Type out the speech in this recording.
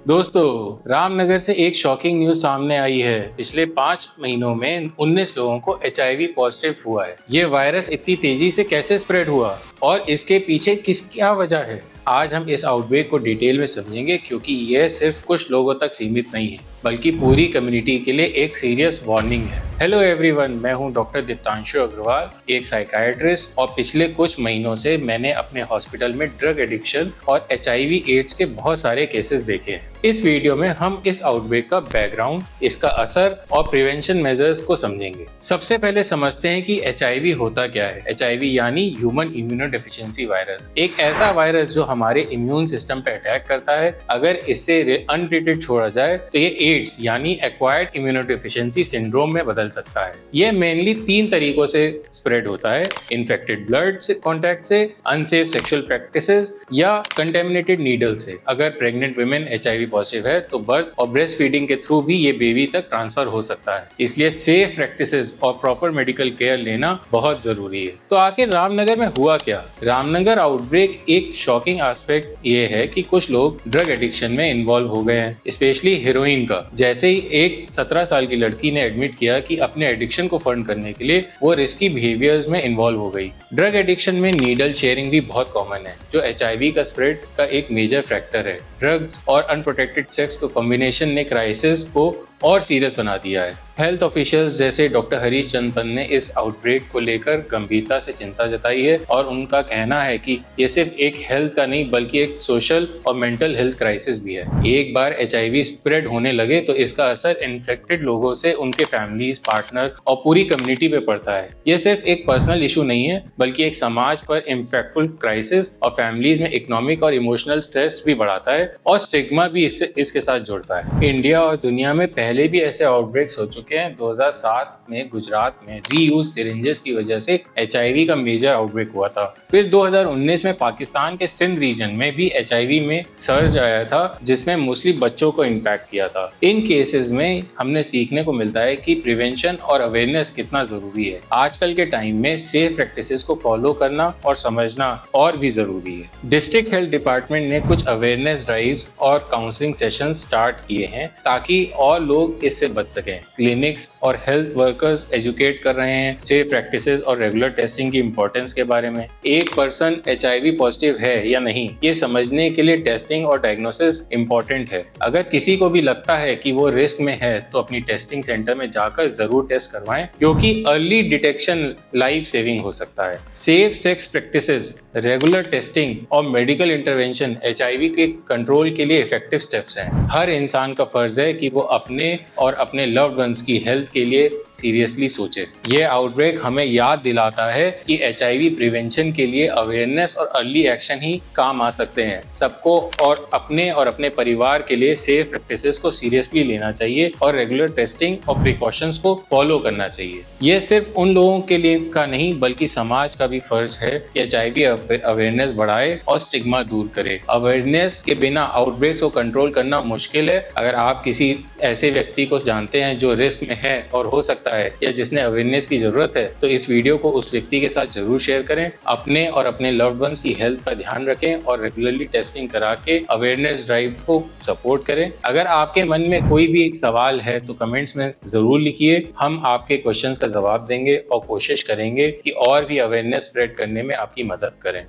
दोस्तों, रामनगर से एक शॉकिंग न्यूज सामने आई है। पिछले 5 महीनों में 19 लोगों को एचआईवी पॉजिटिव हुआ है। ये वायरस इतनी तेजी से कैसे स्प्रेड हुआ और इसके पीछे क्या वजह है? आज हम इस आउटब्रेक को डिटेल में समझेंगे, क्योंकि यह सिर्फ कुछ लोगों तक सीमित नहीं है, बल्कि पूरी कम्युनिटी के लिए एक सीरियस वार्निंग है। हेलो एवरीवन, मैं हूं डॉक्टर दीप्तांशु अग्रवाल, एक साइकाइट्रिस्ट, और पिछले कुछ महीनों से मैंने अपने हॉस्पिटल में ड्रग एडिक्शन और एचआईवी एड्स के बहुत सारे केसेस देखे हैं। इस वीडियो में हम इस आउटब्रेक का बैकग्राउंड, इसका असर और प्रिवेंशन मेजर्स को समझेंगे। सबसे पहले समझते हैं कि एचआईवी होता क्या है। एचआईवी यानी ह्यूमन इम्यूनोडेफिशिएंसी वायरस, एक ऐसा वायरस जो हमारे इम्यून सिस्टम पे अटैक करता है। अगर इससे अनट्रीटेड छोड़ा जाए तो ये एड्स यानी एक्वायर्ड इम्यूनोडेफिशिएंसी सिंड्रोम में बदल सकता है। यह मेनली 3 तरीकों से स्प्रेड होता है: इन्फेक्टेड ब्लड से कॉन्टैक्ट से, अनसेफ सेक्सुअल प्रैक्टिसेस या कंटेमिनेटेड नीडल से। अगर प्रेग्नेंट वुमेन एचआईवी पॉजिटिव है तो बर्थ और ब्रेस्ट फीडिंग के थ्रू भी ये बेबी तक ट्रांसफर हो सकता है। इसलिए सेफ प्रैक्टिसेस और प्रॉपर मेडिकल केयर लेना बहुत जरूरी है। तो आखिर रामनगर में हुआ क्या? रामनगर आउटब्रेक एक शॉकिंग एस्पेक्ट ये है कि कुछ लोग ड्रग एडिक्शन में इन्वॉल्व हो गए हैं, स्पेशली हेरोइन का। जैसे ही एक 17 साल की लड़की ने एडमिट किया कि अपने एडिक्शन को फंड करने के लिए वो रिस्की बिहेवियर्स में इन्वॉल्व हो गई। ड्रग एडिक्शन में नीडल शेयरिंग भी बहुत कॉमन है, जो एचआईवी का स्प्रेड का एक मेजर फैक्टर है। ड्रग्स और अनप्रोटेक्टेड सेक्स को कॉम्बिनेशन ने क्राइसिस को और सीरियस बना दिया है। हेल्थ ऑफिशियल्स जैसे डॉक्टर हरीश चंदन ने इस आउटब्रेक को लेकर गंभीरता से चिंता जताई है, और उनका कहना है कि ये सिर्फ एक हेल्थ का नहीं बल्कि एक सोशल और मेंटल हेल्थ क्राइसिस भी है। एक बार एचआईवी स्प्रेड होने लगे तो इसका असर इन्फेक्टेड लोगों से उनके फैमिलीज, पार्टनर और पूरी कम्युनिटी पे पड़ता है। ये सिर्फ एक पर्सनल इशू नहीं है, बल्कि एक समाज पर इम्पैक्टफुल क्राइसिस और फैमिलीज में इकोनॉमिक और इमोशनल स्ट्रेस भी बढ़ाता है, और स्टिग्मा भी इसके साथ जुड़ता है। इंडिया और दुनिया में पहले भी ऐसे आउटब्रेक्स हो चुके हैं। 2007 में गुजरात में रीयूज सिरिंजेस की वजह से एचआईवी का मेजर आउटब्रेक हुआ था। फिर 2019 में पाकिस्तान के सिंध रीजन में भी एचआईवी में सर्ज आया था, जिसमें मोस्टली बच्चों को इम्पैक्ट किया था। इन केसेस में हमने सीखने को मिलता है कि प्रिवेंशन और अवेयरनेस कितना जरूरी है। आजकल के टाइम में सेफ प्रैक्टिसेस को फॉलो करना और समझना और भी जरूरी है। डिस्ट्रिक्ट हेल्थ डिपार्टमेंट ने कुछ अवेयरनेस ड्राइव्स और काउंसलिंग सेशन स्टार्ट किए हैं ताकि और लोग इससे बच सकें। क्लिनिक्स और हेल्थ वर्कर्स एजुकेट कर रहे हैं सेफ प्रैक्टिसेस और रेगुलर टेस्टिंग की इंपॉर्टेंस के बारे में। एक पर्सन एचआईवी पॉजिटिव है या नहीं, ये समझने के लिए टेस्टिंग और डायग्नोसिस इंपॉर्टेंट है। अगर किसी को भी लगता है कि वो रिस्क में है तो अपनी टेस्टिंग सेंटर में जाकर जरूर टेस्ट करवाएं, क्योंकि अर्ली डिटेक्शन लाइफ सेविंग हो सकता है। Safe sex practices, regular testing और मेडिकल इंटरवेंशन एचआईवी के कंट्रोल के लिए इफेक्टिव स्टेप्स हैं। हर इंसान का फर्ज है कि वो अपने और अपने लव्ड वंस की हेल्थ के लिए सीरियसली सोचे। ये आउटब्रेक हमें याद दिलाता है कि एचआईवी प्रिवेंशन के लिए अवेयरनेस और अर्ली एक्शन ही काम आ सकते हैं। सबको और अपने परिवार के लिए सेफ प्रैक्टिसेस को सीरियसली लेना चाहिए और रेगुलर टेस्टिंग और प्रिकॉशंस को फॉलो करना चाहिए। ये सिर्फ उन लोगों के लिए का नहीं बल्कि समाज का भी फर्ज है कि एचआईवी अवेयरनेस बढ़ाए और स्टिग्मा दूर करे। अवेयरनेस के बिना आउटब्रेक्स को कंट्रोल करना मुश्किल है। अगर आप किसी ऐसे व्यक्ति को जानते हैं जो रिस्क में है और हो सकता है या जिसने अवेयरनेस की जरूरत है, तो इस वीडियो को उस व्यक्ति के साथ जरूर शेयर करें। अपने और अपने लव्ड वंस की हेल्थ का ध्यान रखें और रेगुलरली टेस्टिंग करा के अवेयरनेस ड्राइव को सपोर्ट करें। अगर आपके मन में कोई भी एक सवाल है तो कमेंट्स में जरूर लिखिए। हम आपके क्वेश्चंस का जवाब देंगे और कोशिश करेंगे कि और भी अवेयरनेस स्प्रेड करने में आपकी मदद करें।